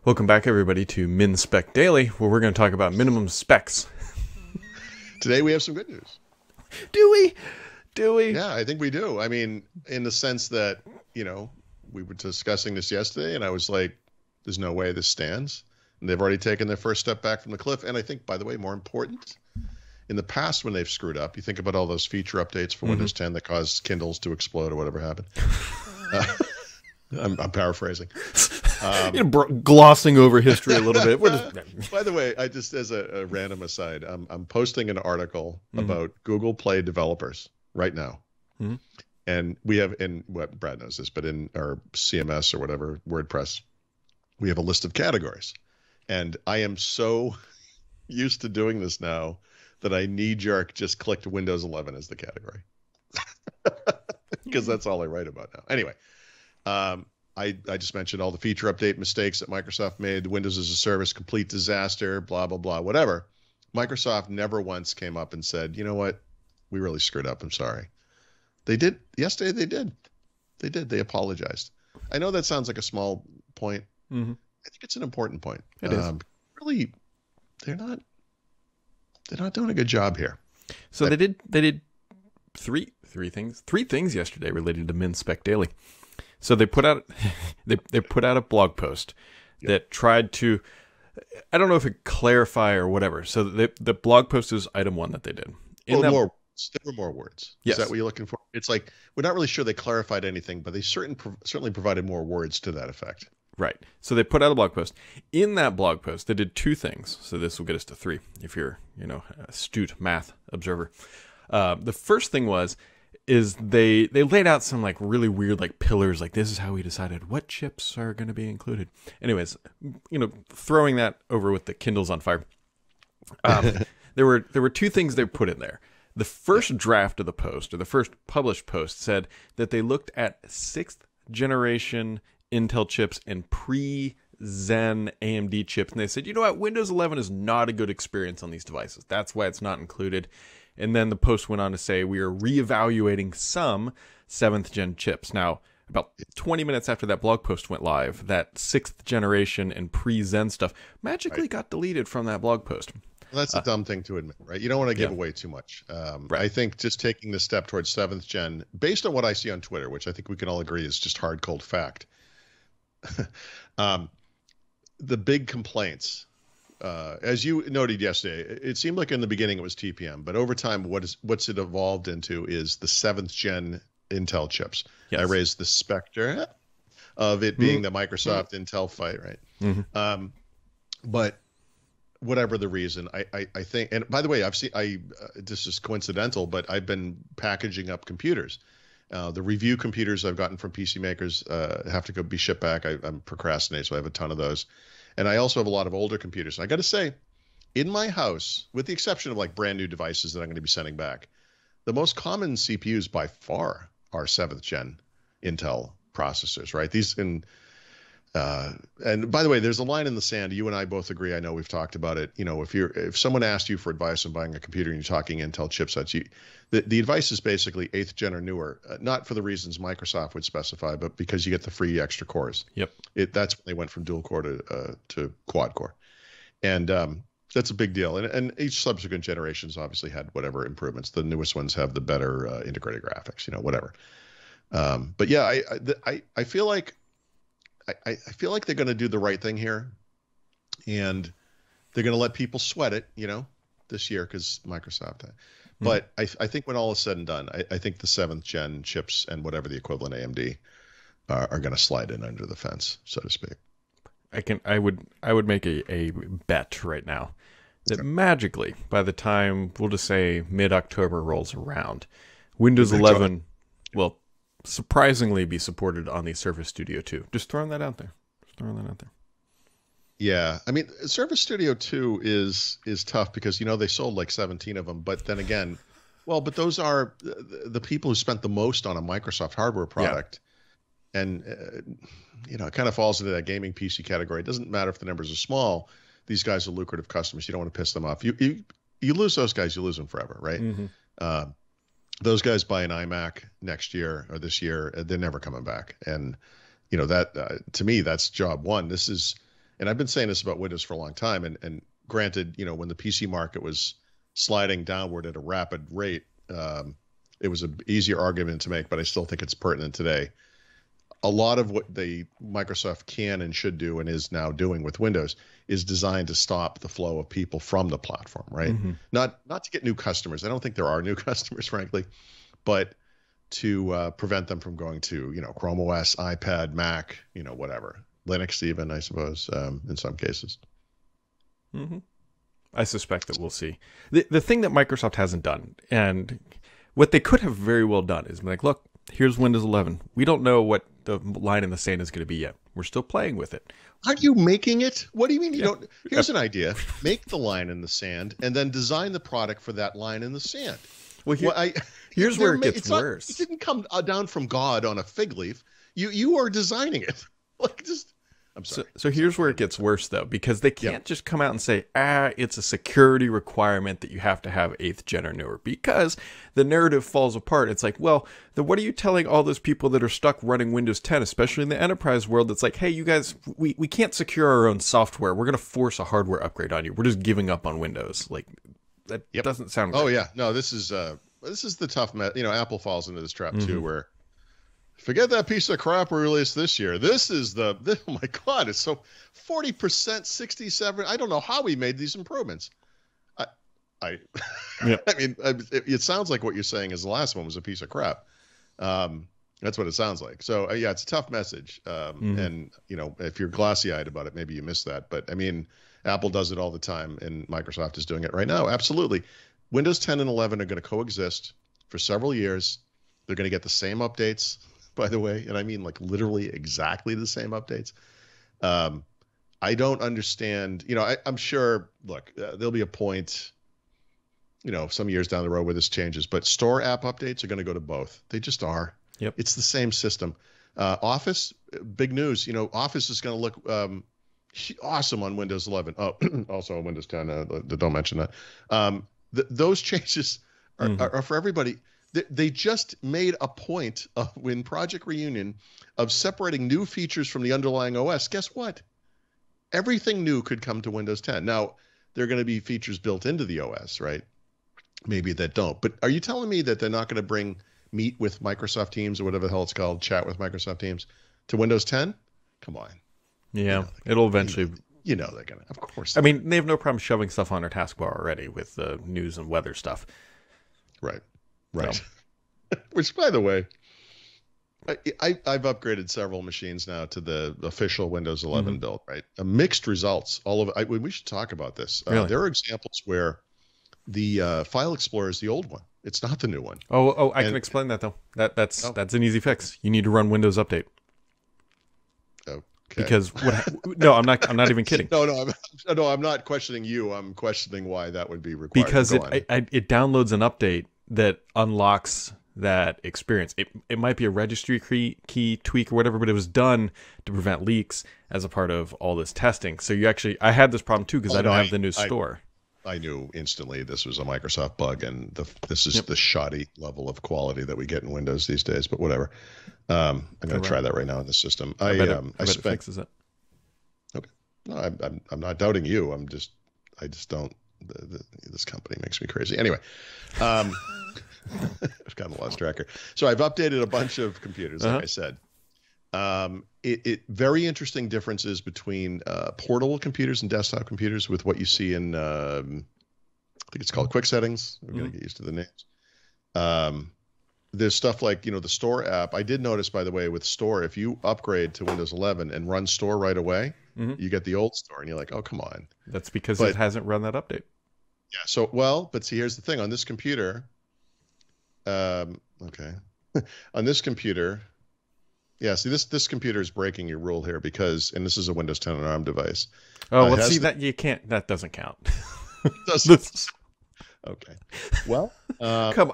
Welcome back, everybody, to Spec Daily, where we're going to talk about minimum specs. Today we have some good news. Do we? Do we? Yeah, I think we do. I mean, in the sense that, we were discussing this yesterday and I was like, there's no way this stands. And they've already taken their first step back from the cliff. And I think, by the way, more important, in the past when they've screwed up, you think about all those feature updates for Windows 10 that caused Kindles to explode or whatever happened. I'm paraphrasing. Glossing over history a little bit. By the way, I just, as a random aside, I'm posting an article about Google Play developers right now. And we have, in what Brad knows this, but in our CMS or whatever, WordPress, we have a list of categories. And I am so used to doing this now that I knee-jerk just clicked Windows 11 as the category. Because that's all I write about now. Anyway, I just mentioned all the feature update mistakes that Microsoft made, Windows as a service, complete disaster, blah, blah, blah, whatever. Microsoft never once came up and said, you know what, we really screwed up, I'm sorry. They did. Yesterday they did. They did. They apologized. I know that sounds like a small point. I think it's an important point. It is. Really, they're not doing a good job here. So they did three things yesterday related to Spec Daily. So they put out they put out a blog post that tried to, I don't know if it clarify or whatever. So the blog post is item one that they did. There were more words. Yes. Is that what you're looking for? It's like, we're not really sure they clarified anything, but they certainly provided more words to that effect. Right. So they put out a blog post. In that blog post, they did two things. So this will get us to three if you're, astute math observer. The first thing is they laid out some like really weird like pillars, like this is how we decided what chips are going to be included. Anyways, throwing that over with the Kindles on fire. There were two things they put in there. The first draft of the post, or the first published post, said that they looked at 6th generation Intel chips and pre-Zen AMD chips, and they said, you know what, Windows 11 is not a good experience on these devices. That's why it's not included. And then the post went on to say, we are reevaluating some 7th gen chips. Now, about 20 minutes after that blog post went live, that 6th generation and pre-Zen stuff magically got deleted from that blog post. Well, that's a dumb thing to admit, right? You don't want to give away too much. Right. I think just taking the step towards 7th gen, based on what I see on Twitter, which I think we can all agree is just hard, cold fact. The big complaints, as you noted yesterday, it seemed like in the beginning it was TPM, but over time, what's it evolved into is the 7th gen Intel chips. Yes. I raised the specter of it being the Microsoft Intel fight, right? But whatever the reason, I think, and by the way, this is coincidental, but I've been packaging up computers. The review computers I've gotten from PC makers have to be shipped back. I'm procrastinating, so I have a ton of those. And I also have a lot of older computers. And I got to say, in my house, with the exception of like brand new devices that I'm going to be sending back, the most common CPUs by far are 7th gen Intel processors, right? And by the way, there's a line in the sand. You and I both agree. I know we've talked about it. If someone asked you for advice on buying a computer and you're talking Intel chipsets, the advice is basically 8th gen or newer, not for the reasons Microsoft would specify, but because you get the free extra cores. Yep. That's when they went from dual core to quad core. And that's a big deal. And each subsequent generation's obviously had whatever improvements. The newest ones have the better integrated graphics, whatever. But yeah, I feel like I feel like they're going to do the right thing here, and they're going to let people sweat it, this year because Microsoft. But I think when all is said and done, I think the 7th gen chips and whatever the equivalent AMD are going to slide in under the fence, so to speak. I would make a bet right now that magically, by the time we'll just say mid-October rolls around, Windows 11 will surprisingly be supported on the Surface Studio 2. Just throwing that out there. Yeah, I mean, Surface Studio 2 is tough because they sold like 17 of them, but then again, but those are the people who spent the most on a Microsoft hardware product, and it kind of falls into that gaming PC category. It doesn't matter if the numbers are small; these guys are lucrative customers. You don't want to piss them off. You lose those guys, you lose them forever, right? Those guys buy an iMac next year or this year, they're never coming back. And, that to me, that's job one. This is and I've been saying this about Windows for a long time, and granted, when the PC market was sliding downward at a rapid rate, it was an easier argument to make, but I still think it's pertinent today. A lot of what Microsoft can and should do and is now doing with Windows is designed to stop the flow of people from the platform, right? Not to get new customers. I don't think there are new customers, frankly, but to prevent them from going to, Chrome OS, iPad, Mac, whatever, Linux even, I suppose, in some cases. I suspect that we'll see. The thing that Microsoft hasn't done, and what they could have very well done, is be like, look, here's Windows 11. We don't know what the line in the sand is going to be yet. We're still playing with it. Aren't you making it? What do you mean you don't? Here's an idea. Make the line in the sand and then design the product for that line in the sand. Well, here's where it gets worse. It didn't come down from God on a fig leaf. You are designing it. I'm sorry. So here's where it gets worse, though, because they can't just come out and say, it's a security requirement that you have to have 8th gen or newer, because the narrative falls apart. It's like, well, then what are you telling all those people that are stuck running Windows 10, especially in the enterprise world? That's like, hey, you guys, we can't secure our own software. We're going to force a hardware upgrade on you. We're just giving up on Windows. Like, that doesn't sound right. Oh, yeah. No, this is the tough Apple falls into this trap, too, where forget that piece of crap we released this year. This is oh my God, it's so 40%, 67. I don't know how we made these improvements. I mean, it sounds like what you're saying is the last one was a piece of crap. That's what it sounds like. So yeah, it's a tough message. And if you're glassy eyed about it, maybe you missed that. But I mean, Apple does it all the time, and Microsoft is doing it right now. Absolutely. Windows 10 and 11 are going to coexist for several years. They're going to get the same updates, by the way, and I mean like literally exactly the same updates. I don't understand. I'm sure. Look, there'll be a point, some years down the road where this changes. But store app updates are going to go to both. They just are. Yep. It's the same system. Office, big news. Office is going to look awesome on Windows 11. Oh, also on Windows 10. Don't mention that. Those changes are for everybody. They just made a point in Project Reunion of separating new features from the underlying OS. Guess what? Everything new could come to Windows 10. Now, there are going to be features built into the OS, right? Maybe that don't. But are you telling me that they're not going to bring Meet with Microsoft Teams or whatever the hell it's called, Chat with Microsoft Teams, to Windows 10? Come on. Yeah, it'll eventually. They're going to. Of course. I mean, they have no problem shoving stuff on their taskbar already with the news and weather stuff. Right. So. Which, by the way, I've upgraded several machines now to the official Windows 11 build, right? Mixed results. We should talk about this. Really? There are examples where the File Explorer is the old one. It's not the new one. I can explain that, though. That's an easy fix. You need to run Windows Update. Okay. Because no, I'm not even kidding. No, I'm not questioning you. I'm questioning why that would be required. Because it downloads an update that unlocks that experience. It might be a registry key tweak or whatever, but it was done to prevent leaks as a part of all this testing. So I had this problem too because I don't have the new store. I knew instantly this was a Microsoft bug, and this is the shoddy level of quality that we get in Windows these days. But whatever. I'm going to try that right now in the system. I bet it fixes it. Okay. No, I'm not doubting you. I just don't. This company makes me crazy. Anyway, I've kind of lost track here. So I've updated a bunch of computers, like I said. Very interesting differences between portable computers and desktop computers with what you see in, I think it's called quick settings. We're going to get used to the names. There's stuff like, the Store app. I did notice, by the way, with Store, if you upgrade to Windows 11 and run Store right away, you get the old Store, and you're like, oh, come on. That's because it hasn't run that update. Yeah. So, but see, here's the thing. On this computer, on this computer, yeah, see, this computer is breaking your rule here because, and this is a Windows 10 and ARM device. Oh, well, see, that doesn't count. Okay. Well, come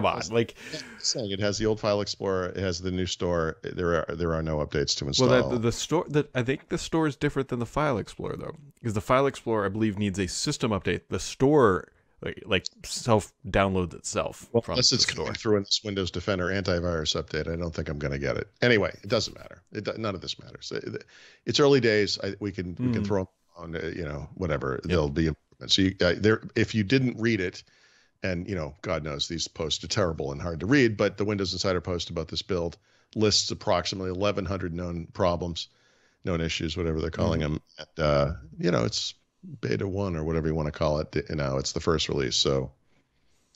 on. Like, saying it has the old File Explorer, it has the new Store. There are no updates to install. Well, the store I think the Store is different than the File Explorer, though, because the File Explorer, I believe, needs a system update. The Store like self downloads itself. Well, unless it's coming through in this Windows Defender antivirus update, I don't think I'm going to get it. Anyway, it doesn't matter. None of this matters. It's early days. We can throw on, whatever. Yep. There'll be improvements. So there, if you didn't read it, and God knows these posts are terrible and hard to read, but the Windows Insider post about this build lists approximately 1,100 known problems, known issues, whatever they're calling them. And, it's beta 1 or whatever you want to call it. It's the first release, so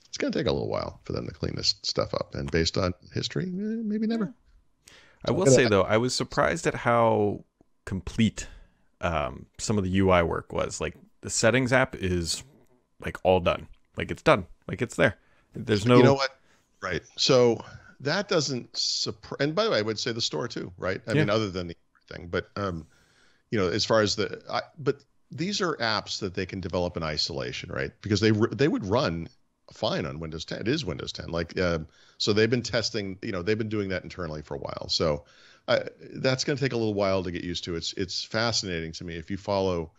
it's going to take a little while for them to clean this stuff up. And based on history, maybe never. I will say, though, I was surprised at how complete some of the UI work was. Like, the settings app is, like, all done. Like, it's done. Like, it's there. There's no... You know what? Right. So that doesn't surprise... And by the way, I would say the store, too, right? I mean, other than the thing. But, as far as but these are apps that they can develop in isolation, right? Because they would run fine on Windows 10. It is Windows 10. Like, so they've been testing, they've been doing that internally for a while. So that's going to take a little while to get used to. It's fascinating to me if you follow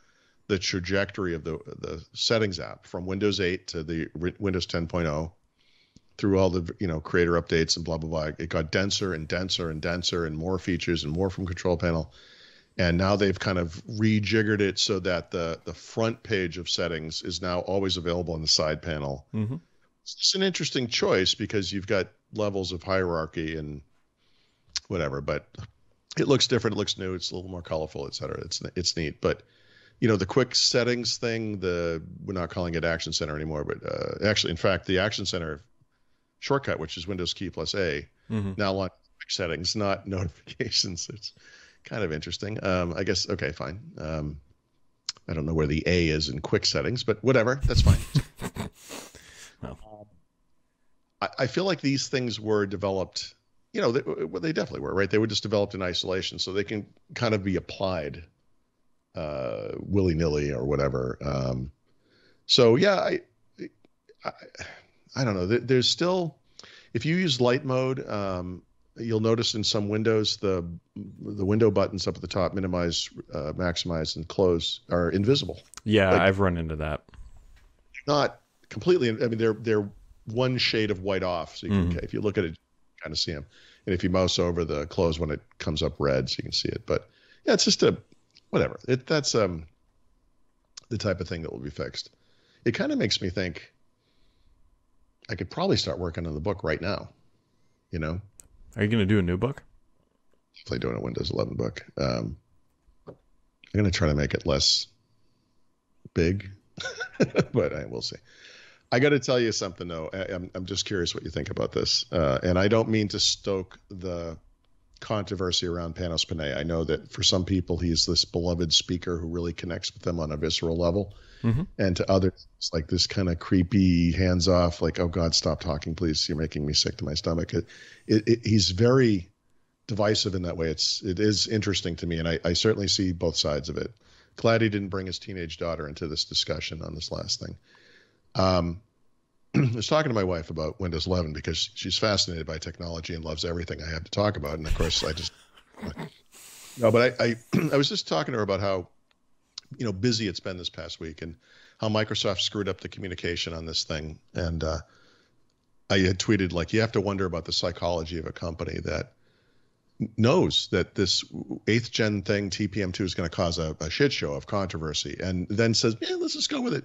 the trajectory of the settings app from Windows 8 to the Windows 10.0 through all the, creator updates and blah, blah, blah. It got denser and denser and denser and more features and more from control panel. And now they've kind of rejiggered it so that the front page of settings is now always available on the side panel. Mm-hmm. It's an interesting choice because you've got levels of hierarchy and whatever, but it looks different. It looks new. It's a little more colorful, et cetera. It's neat. But, the quick settings thing, we're not calling it Action Center anymore, but actually, in fact, the Action Center shortcut, which is Windows key plus A, now launches quick settings, not notifications. It's kind of interesting. I guess, okay, fine. I don't know where the A is in quick settings, but whatever, that's fine. Well. I feel like these things were developed, they definitely were, right? They were just developed in isolation so they can kind of be applied willy-nilly or whatever. So yeah, I don't know. There's still, if you use light mode, you'll notice in some windows the window buttons up at the top, minimize, maximize, and close, are invisible. Yeah, I've run into that. Not completely. I mean, they're one shade of white off, so you can, if you look at it, you kind of see them. And if you mouse over the close one, it comes up red, so you can see it. But yeah, it's just whatever. That's the type of thing that will be fixed. It kind of makes me think I could probably start working on the book right now. Are you going to do a new book? Definitely doing a Windows 11 book. I'm going to try to make it less big, but we'll see. I got to tell you something, though. I'm just curious what you think about this. And I don't mean to stoke the controversy around Panos Panay. I know that for some people, he's this beloved speaker who really connects with them on a visceral level. Mm-hmm. And to others, it's like this kind of creepy, hands-off, like, oh, God, stop talking, please. You're making me sick to my stomach. He's very divisive in that way. It is interesting to me, and I certainly see both sides of it. Glad he didn't bring his teenage daughter into this discussion on this last thing. I was talking to my wife about Windows 11 because she's fascinated by technology and loves everything I have to talk about. And, of course, but I was just talking to her about how busy it's been this past week and how Microsoft screwed up the communication on this thing. And I had tweeted, like, you have to wonder about the psychology of a company that knows that this 8th gen thing, TPM2, is going to cause a shit show of controversy, and then says, yeah, let's just go with it.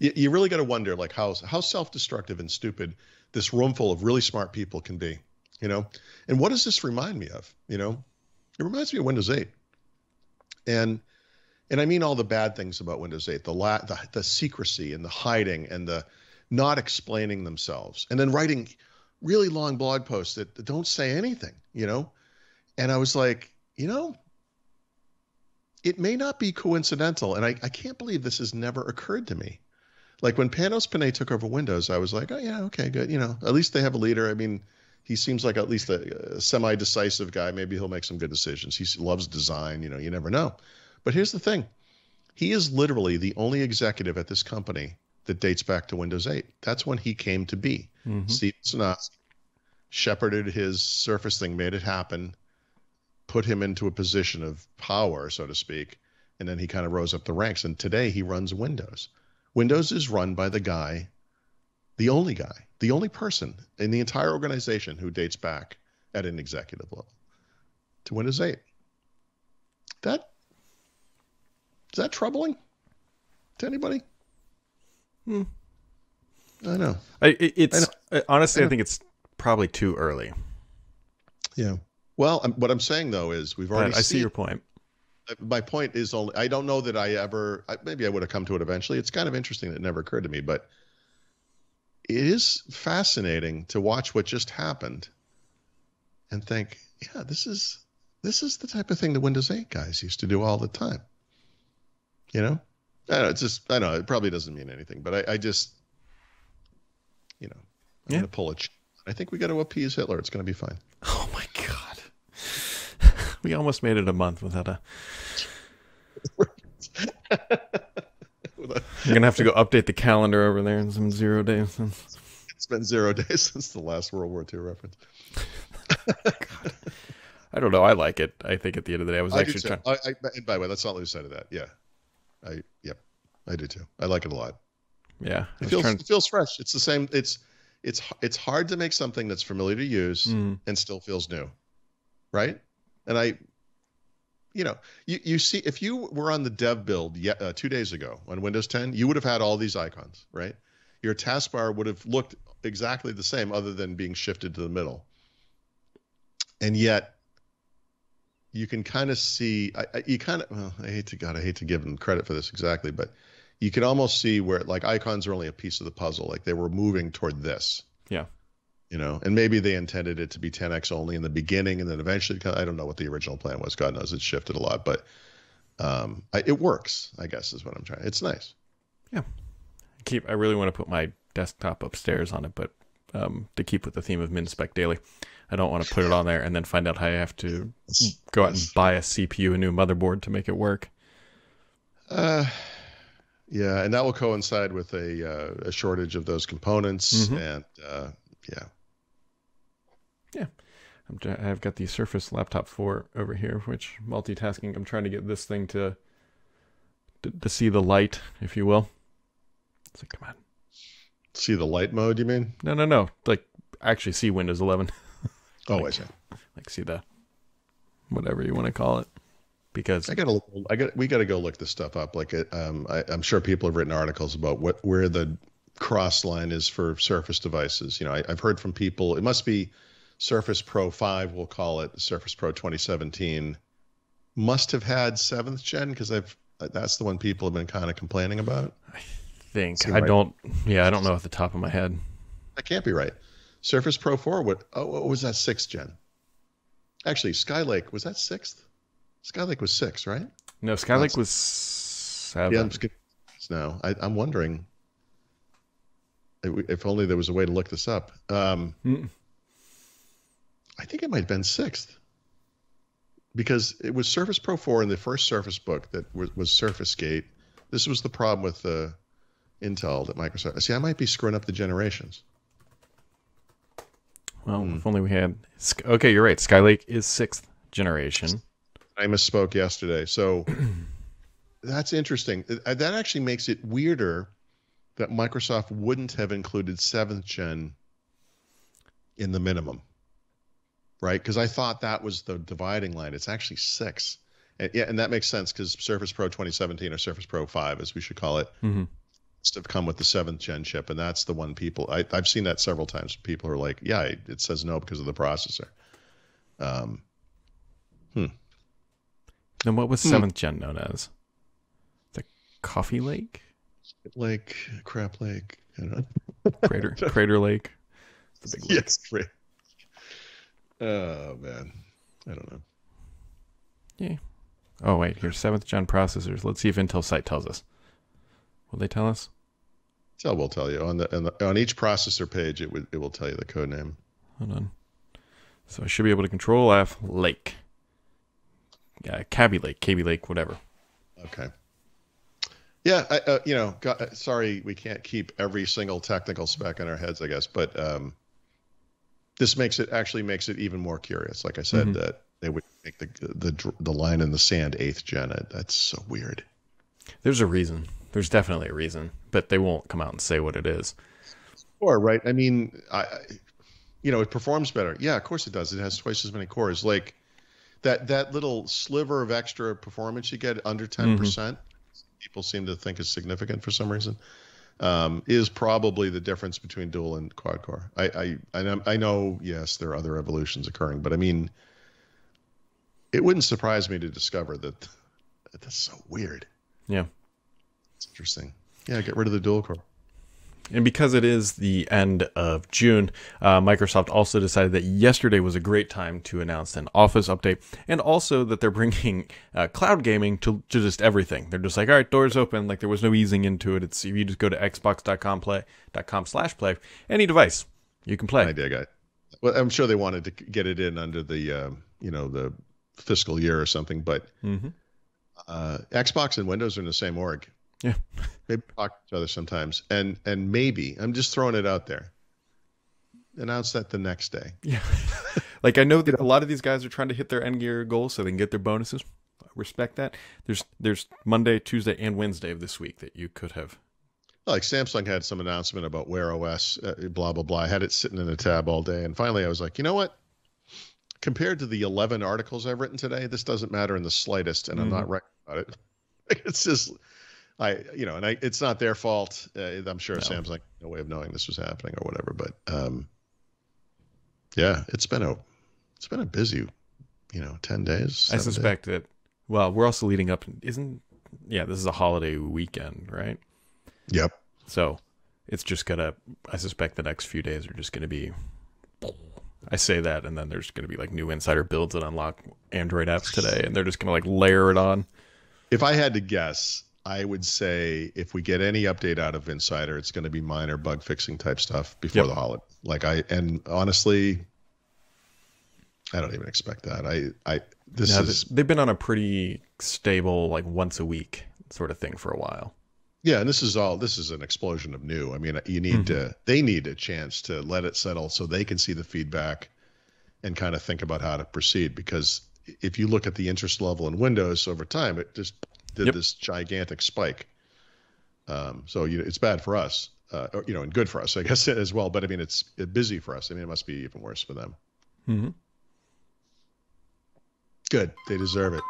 You really got to wonder, like, how self-destructive and stupid this room full of really smart people can be, And what does this remind me of? It reminds me of Windows 8. And I mean all the bad things about Windows 8, the secrecy and the hiding and the not explaining themselves, and then writing really long blog posts that don't say anything, And I was like, it may not be coincidental, and I can't believe this has never occurred to me. Like when Panos Panay took over Windows, I was like, oh yeah, okay, good. At least they have a leader. I mean, he seems like at least a semi-decisive guy. Maybe he'll make some good decisions. He loves design. You never know. But here's the thing. He is literally the only executive at this company that dates back to Windows 8. That's when he came to be. Mm-hmm. Steve Sinofsky shepherded his Surface thing, made it happen, put him into a position of power, so to speak, and then he kind of rose up the ranks. And today he runs Windows. Windows is run by the only person in the entire organization who dates back at an executive level. to Windows 8. That is that troubling to anybody? Hmm. I know. Honestly, I think it's probably too early. Yeah. Well, what I'm saying though is we've already. I see your point. My point is only I don't know that maybe I would have come to it eventually. It's kind of interesting that it never occurred to me, but it is fascinating to watch what just happened and think, yeah, this is the type of thing the Windows 8 guys used to do all the time. You know? I know it probably doesn't mean anything, but I just, I'm going to pull it. I think we got to appease Hitler. It's going to be fine. Oh my God. We almost made it a month without a... You're going to have to go update the calendar over there in some 0 days. It's been 0 days since the last World War II reference. God. I don't know. I like it. I think at the end of the day, I was actually trying... And by the way, let's not lose sight of that. Yeah. I do too. I like it a lot. Yeah. It feels fresh. It's the same. It's hard to make something that's familiar to use and still feels new. Right? And you see, if you were on the dev build 2 days ago on Windows 10, you would have had all these icons, right? Your taskbar would have looked exactly the same other than being shifted to the middle. And yet you can kind of see, I hate to give them credit for this exactly, but you can almost see where like icons are only a piece of the puzzle. Like they were moving toward this. Yeah. And maybe they intended it to be 10x only in the beginning, and then eventually, I don't know what the original plan was. God knows, it's shifted a lot, but it works, I guess, is what I'm trying. It's nice. Yeah. I really want to put my desktop upstairs on it, but to keep with the theme of Min Spec Daily, I don't want to put it on there and then find out how I have to go out and buy a CPU, a new motherboard to make it work. Yeah, and that will coincide with a shortage of those components, and yeah. Yeah, I've got the Surface Laptop 4 over here, which multitasking. I'm trying to get this thing to see the light, if you will. It's like, come on. See the light mode, you mean? No. Like, actually see Windows 11. Oh, I see. Like, see the whatever you want to call it. Because we got to go look this stuff up. Like, I'm sure people have written articles about where the cross line is for Surface devices. I've heard from people, it must be Surface Pro 5, we'll call it, the Surface Pro 2017 must have had 7th gen, because that's the one people have been kind of complaining about. I think I don't know off the top of my head. That can't be right. Surface Pro 4 what was that, 6th gen? Actually, Skylake, was that 6th? Skylake was 6, right? No, Skylake was 7. Yeah, I'm wondering if only there was a way to look this up. I think it might have been 6th, because it was Surface Pro 4 in the first Surface book that was Surface Gate. This was the problem with the Intel that Microsoft. See, I might be screwing up the generations. Well, if only we had. Okay, you're right. Skylake is 6th generation. I misspoke yesterday. So that's interesting. That actually makes it weirder that Microsoft wouldn't have included 7th gen in the minimum, right? Because I thought that was the dividing line. It's actually 6. And that makes sense, because Surface Pro 2017, or Surface Pro 5, as we should call it, must have come with the 7th gen chip. And that's the one I've seen that several times. People are like, yeah, it says no because of the processor. Then what was 7th gen known as? The Coffee Lake? Lake, Crap Lake, Crater Lake. The big lake. Yes, great. Oh man, I don't know. Yeah. Oh wait, here's 7th gen processors. Let's see if Intel site tells us. Will they tell us? Intel will tell you on each processor page. It will tell you the code name. Hold on. So I should be able to Control F Lake. Yeah, KB Lake, whatever. Okay. Yeah, sorry, we can't keep every single technical spec in our heads, I guess, but this makes it even more curious. Like I said, that they would make the line in the sand 8th gen. That's so weird. There's a reason. There's definitely a reason, but they won't come out and say what it is. Or right? I mean, it performs better. Yeah, of course it does. It has twice as many cores. Like that little sliver of extra performance you get under 10%, people seem to think is significant for some reason, is probably the difference between dual and quad core. I know, yes, there are other evolutions occurring, but I mean, it wouldn't surprise me to discover that that's so weird. Yeah. It's interesting. Yeah, get rid of the dual core. And because it is the end of June, Microsoft also decided that yesterday was a great time to announce an Office update, and also that they're bringing cloud gaming to just everything. They're just like, all right, doors open. Like there was no easing into it. It's, if you just go to xbox.com/play any device, you can play. Idea guy. Well, I'm sure they wanted to get it in under the the fiscal year or something, but Xbox and Windows are in the same org. Yeah. Maybe talk to each other sometimes. And maybe, I'm just throwing it out there, announce that the next day. Yeah. Like I know that a lot of these guys are trying to hit their end gear goals so they can get their bonuses. I respect that. There's Monday, Tuesday, and Wednesday of this week that you could have. Like Samsung had some announcement about Wear OS, blah, blah, blah. I had it sitting in a tab all day. And finally I was like, you know what? Compared to the 11 articles I've written today, this doesn't matter in the slightest. And I'm not writing about it. It's just... it's not their fault. I'm sure Samsung no way of knowing this was happening or whatever. But yeah, it's been a busy, 10 days. I suspect that. Well, we're also leading up. This is a holiday weekend, right? Yep. So it's just gonna. I suspect the next few days are just gonna be. I say that, and then there's gonna be like new insider builds that unlock Android apps today, and they're just gonna like layer it on. If I had to guess, I would say if we get any update out of Insider, it's going to be minor bug fixing type stuff before the holiday. And honestly, I don't even expect that. They've been on a pretty stable, like once a week sort of thing for a while. Yeah. And this is an explosion of new. I mean, they need a chance to let it settle so they can see the feedback and kind of think about how to proceed. Because if you look at the interest level in Windows over time, it just did this gigantic spike. So it's bad for us, and good for us, I guess, as well. But I mean, it's busy for us. I mean, it must be even worse for them. Mm-hmm. Good. They deserve it.